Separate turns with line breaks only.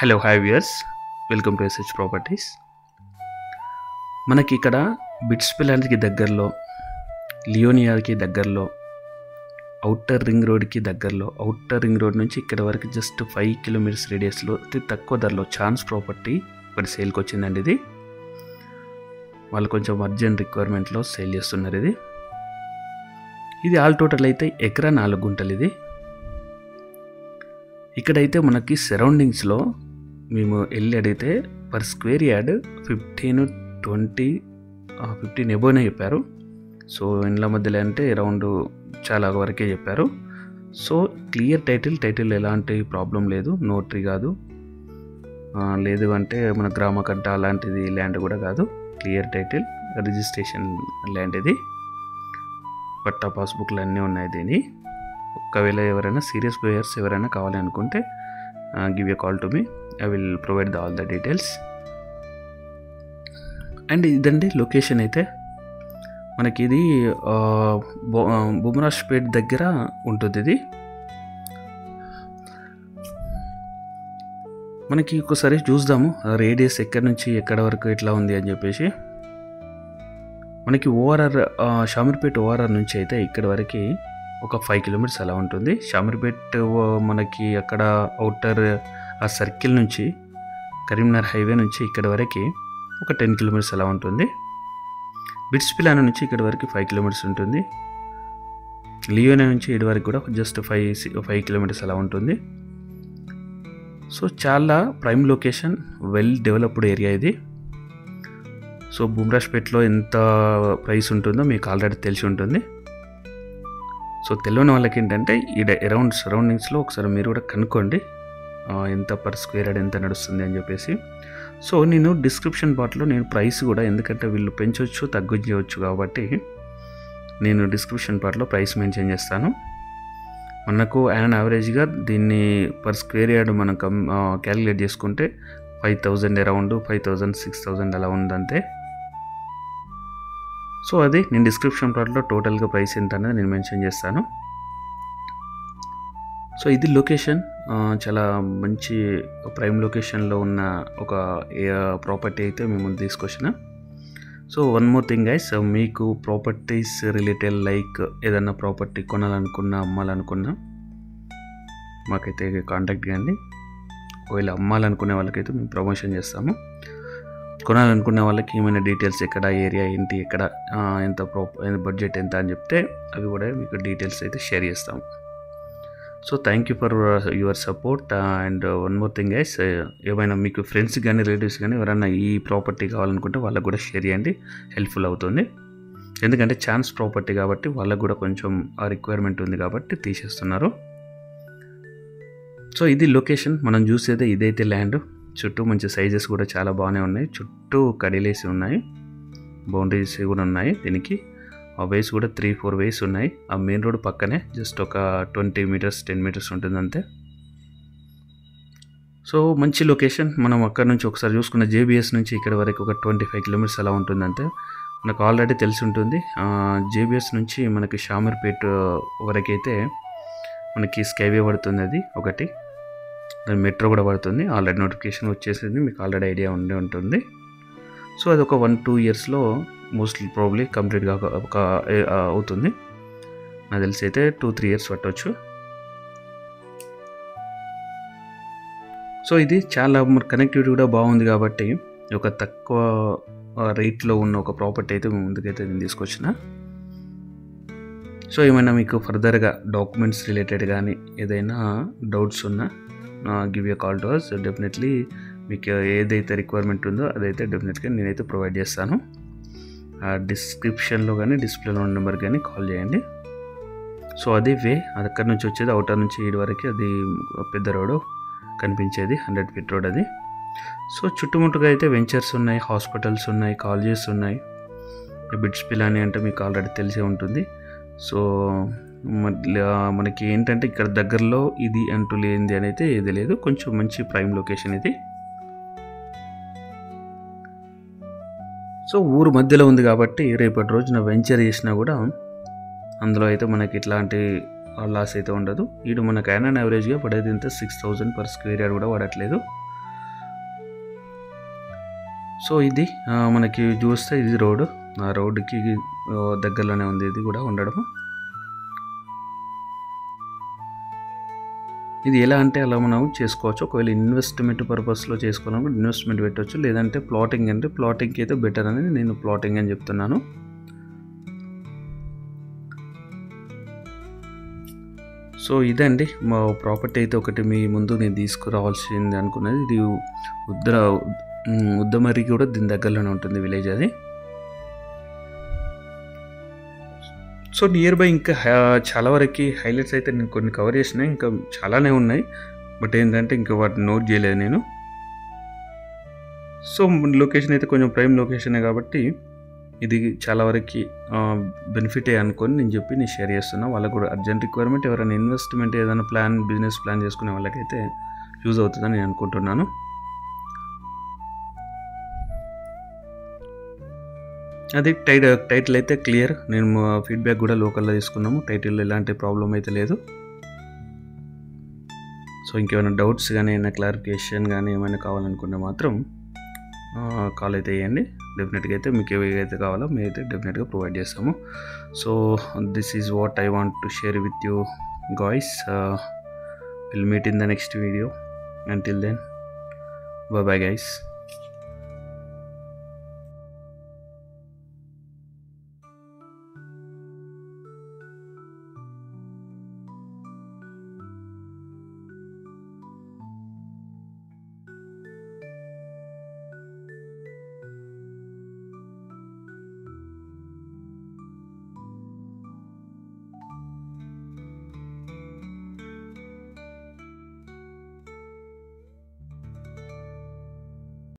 Hello hi viewers, welcome to SH properties. మనకి ఇక్కడ బిట్స్పిలాండ్కి దగ్గరలో, లియోనియాకి దగ్గరలో, అవుటర్ రింగ్ రోడ్కి దగ్గరలో, అవుటర్ రింగ్ రోడ్ నుంచి ఇక్కడ వరకు జస్ట్ 5 కిలోమీటర్స్ రేడియస్లో అతి తక్కువ ధరలో ఛాన్స్ ప్రాపర్టీ ఇక్కడ సేల్కి వచ్చిందండి. ఇది వాళ్ళు కొంచెం అర్జెంట్ రిక్వైర్మెంట్లో సేల్ చేస్తున్నారు. ఇది ఆల్ టోటల్ అయితే ఎకరా 4 గుంటలు. ఇది ఇక్కడైతే మనకి సరౌండింగ్స్లో మేము వెళ్ళి అడిగితే పర్ స్క్వేర్ యార్డ్ 15 ఎబోనే చెప్పారు. సో ఇండ్ల మధ్యలో అంటే అరౌండ్ చాలా వరకే చెప్పారు. సో క్లియర్ టైటిల్ ఎలాంటి ప్రాబ్లం లేదు, నోటరీ కాదు, లేదు అంటే మన గ్రామ కంట అలాంటిది ల్యాండ్ కూడా కాదు, క్లియర్ టైటిల్ రిజిస్ట్రేషన్ ల్యాండ్. ఇది పట్టా పాస్బుక్లు అన్నీ ఉన్నాయి. దీని ఒకవేళ ఎవరైనా సీరియస్ బయర్స్ ఎవరైనా కావాలి అనుకుంటే give a call to me, I will provide all the details. And ఇదండి లొకేషన్ అయితే మనకి ఇది బుమ్రాష్పేట్ దగ్గర ఉంటుంది. ఇది మనకి ఒకసారి చూద్దాము రేడియస్ ఎక్కడి నుంచి ఎక్కడ వరకు ఎట్లా ఉంది అని చెప్పేసి. మనకి ఓఆర్ఆర్ షామీర్పేట్ ఓఆర్ఆర్ నుంచి అయితే ఇక్కడ వరకు ఒక 5 కిలోమీటర్స్ అలా ఉంటుంది. షామీర్పేట్ మనకి అక్కడ అవుటర్ ఆ సర్కిల్ నుంచి కరీంనగర్ హైవే నుంచి ఇక్కడ వరకు ఒక 10 కిలోమీటర్స్ అలా ఉంటుంది. బిట్స్పిలాండ్ నుంచి ఇక్కడ వరకు 5 కిలోమీటర్స్ ఉంటుంది. లియోనియా నుంచి ఇటు వరకు కూడా జస్ట్ 5 కిలోమీటర్స్ అలా ఉంటుంది. సో చాలా prime location, well developed area ఇది. సో బుమ్రాష్పేట్లో ఎంత ప్రైస్ ఉంటుందో మీకు ఆల్రెడీ తెలిసి ఉంటుంది. సో తెలియని వాళ్ళకి ఏంటంటే ఈ అరౌండ్ సరౌండింగ్స్లో ఒకసారి మీరు కూడా కనుక్కోండి ఎంత పర్ స్క్వేర్ యార్డ్ ఎంత నడుస్తుంది అని చెప్పేసి. సో నేను డిస్క్రిప్షన్ పార్ట్లో నేను ప్రైస్ కూడా, ఎందుకంటే వీళ్ళు పెంచవచ్చు తగ్గించవచ్చు కాబట్టి నేను డిస్క్రిప్షన్ పార్ట్లో ప్రైస్ మెన్షన్ చేస్తాను. మనకు యావరేజ్గా దీన్ని పర్ స్క్వేర్ యార్డ్ మనం క్యాలిక్యులేట్ చేసుకుంటే 5,000 అరౌండ్ 5,000 6,000 అలా ఉందంతే. సో అది నేను డిస్క్రిప్షన్ పార్ట్లో టోటల్గా ప్రైస్ ఎంత అనేది నేను మెన్షన్ చేస్తాను. సో ఇది లొకేషన్, చాలా మంచి ప్రైమ్ లొకేషన్లో ఉన్న ఒక ప్రాపర్టీ అయితే మేము తీసుకొచ్చిన. So one more thing guys, మీకు ప్రాపర్టీస్ రిలేటెడ్ లైక్ ఏదన్నా ప్రాపర్టీ కొనాలనుకున్నా అమ్మాలనుకున్నా మాకైతే కాంటాక్ట్ చేయండి. ఒకవేళ అమ్మాలనుకునే వాళ్ళకైతే మేము ప్రమోషన్ చేస్తాము. కొనాలనుకునే వాళ్ళకి ఏమైనా డీటెయిల్స్ ఎక్కడ ఏరియా ఏంటి, ఎక్కడ ఎంత బడ్జెట్ ఎంత అని చెప్తే అవి కూడా మీకు డీటెయిల్స్ అయితే షేర్ చేస్తాము. So thank you for your support. And one more thing guys, ఏమైనా మీకు ఫ్రెండ్స్ కానీ రిలేటివ్స్ కానీ ఎవరైనా ఈ ప్రాపర్టీ కావాలనుకుంటే వాళ్ళకు కూడా షేర్ చేయండి, హెల్ప్ఫుల్ అవుతుంది. ఎందుకంటే ఛాన్స్ ప్రాపర్టీ కాబట్టి వాళ్ళకు కూడా కొంచెం ఆ రిక్వైర్మెంట్ ఉంది కాబట్టి తీసేస్తున్నారు. సో ఇది లొకేషన్, మనం చూసేదే ఇదైతే ల్యాండ్. చుట్టూ మంచి సైజెస్ కూడా చాలా బాగానే ఉన్నాయి, చుట్టూ కడిలేసి ఉన్నాయి, బౌండరీస్ కూడా ఉన్నాయి. దీనికి ఆ వేస్ కూడా 3-4 వేస్ ఉన్నాయి. ఆ మెయిన్ రోడ్ పక్కనే జస్ట్ ఒక 20 మీటర్స్ 10 మీటర్స్ ఉంటుంది అంతే. సో మంచి లొకేషన్. మనం అక్కడ నుంచి ఒకసారి చూసుకున్న జేబీఎస్ నుంచి ఇక్కడ వరకు ఒక 25 కిలోమీటర్స్ అలా ఉంటుంది అంతే. మనకు ఆల్రెడీ తెలిసి ఉంటుంది. జేబీఎస్ నుంచి మనకి షామీర్పేట్ వరకు అయితే మనకి స్కైవే పడుతుంది, అది ఒకటి. దాని మెట్రో కూడా పడుతుంది, ఆల్రెడీ నోటిఫికేషన్ వచ్చేసింది, మీకు ఆల్రెడీ ఐడియా ఉండి ఉంటుంది. సో అది ఒక 1-2 ఇయర్స్లో మోస్ట్లీ ప్రాబ్లీ కంప్లీట్గా అవుతుంది. నాకు తెలిసి అయితే 2-3 ఇయర్స్ పట్టవచ్చు. సో ఇది చాలా కనెక్టివిటీ కూడా బాగుంది కాబట్టి ఒక తక్కువ రేట్లో ఉన్న ఒక ప్రాపర్టీ అయితే ముందుకైతే నేను తీసుకొచ్చిన. సో ఏమైనా మీకు ఫర్దర్గా డాక్యుమెంట్స్ రిలేటెడ్ కానీ ఏదైనా డౌట్స్ ఉన్నా give a call to us. Definitely మీకు ఏదైతే రిక్వైర్మెంట్ ఉందో అదైతే డెఫినెట్గా నేనైతే ప్రొవైడ్ చేస్తాను. డిస్క్రిప్షన్లో కానీ డిస్ప్లేలో ఉన్న నెంబర్ కానీ కాల్ చేయండి. సో అది వే, అది అక్కడి నుంచి వచ్చేది అవుటర్ నుంచి ఇటు వరకు అది పెద్ద రోడ్ కనిపించేది, 100 ఫీట్ రోడ్ అది. సో చుట్టుముట్టుగా అయితే వెంచర్స్ ఉన్నాయి, హాస్పిటల్స్ ఉన్నాయి, కాలేజెస్ ఉన్నాయి. బిట్స్పిలాండ్ అంటే మీకు ఆల్రెడీ తెలిసే ఉంటుంది. సో మనకి ఏంటంటే ఇక్కడ దగ్గరలో ఇది అంటూ లేనిది అని అయితే ఏది లేదు, కొంచెం మంచి ప్రైమ్ లొకేషన్ ఇది. సో ఊరు మధ్యలో ఉంది కాబట్టి రేపటి రోజున వెంచర్ చేసినా కూడా అందులో అయితే మనకి ఇట్లాంటి లాస్ అయితే ఉండదు. ఇటు మనకు యావరేజ్గా పడేది ఇంత 6,000 పర్ స్క్వేర్ యార్డ్ కూడా పడట్లేదు. సో ఇది మనకి చూస్తే ఇది రోడ్, ఆ రోడ్డుకి దగ్గరలోనే ఉంది ఇది కూడా ఉండడము. ఇది ఎలా అంటే అలా మనం చేసుకోవచ్చు. ఒకవేళ ఇన్వెస్ట్మెంట్ పర్పస్లో చేసుకోవాలనుకుంటే ఇన్వెస్ట్మెంట్ పెట్టవచ్చు, లేదంటే ప్లాటింగ్ అంటే ప్లాటింగ్కి అయితే బెటర్ అని నేను ప్లాటింగ్ అని చెప్తున్నాను. సో ఇదండి మా ప్రాపర్టీ అయితే ఒకటి మీ ముందు నేను తీసుకురావాల్సింది అనుకున్నది. ఇది ఉద్దమరి కూడా దీని దగ్గరలోనే ఉంటుంది విలేజ్ అది. సో నియర్ బై ఇంకా చాలా వరకు హైలైట్స్ అయితే నేను కొన్ని కవర్ చేసినా, ఇంకా చాలానే ఉన్నాయి. బట్ ఏంటంటే ఇంకా వాటిని నోట్ చేయలేదు నేను. సో లొకేషన్ అయితే కొంచెం ప్రైమ్ లొకేషనే కాబట్టి ఇది చాలా వరకు బెనిఫిటే అనుకొని నేను షేర్ చేస్తున్నా. వాళ్ళకు కూడా అర్జెంట్ రిక్వైర్మెంట్, ఎవరైనా ఇన్వెస్ట్మెంట్ ఏదైనా బిజినెస్ ప్లాన్ చేసుకునే వాళ్ళకైతే యూజ్ అవుతుందని నేను అనుకుంటున్నాను. అది టైటిల్ అయితే క్లియర్. నేను ఫీడ్బ్యాక్ కూడా లోకల్లో తీసుకున్నాము. టైటిల్లో ఎలాంటి ప్రాబ్లం అయితే లేదు. సో ఇంకేమైనా డౌట్స్ కానీ ఏమైనా క్లారిఫికేషన్ కానీ ఏమైనా కావాలనుకుంటే మాత్రం కాల్ అయితే వేయండి. డెఫినెట్గా అయితే మీకు ఏవైతే కావాలో మేమైతే డెఫినెట్గా ప్రొవైడ్ చేస్తాము. So this is what I want to share with you guys. Will meet in the next video. Until then, bye bye guys.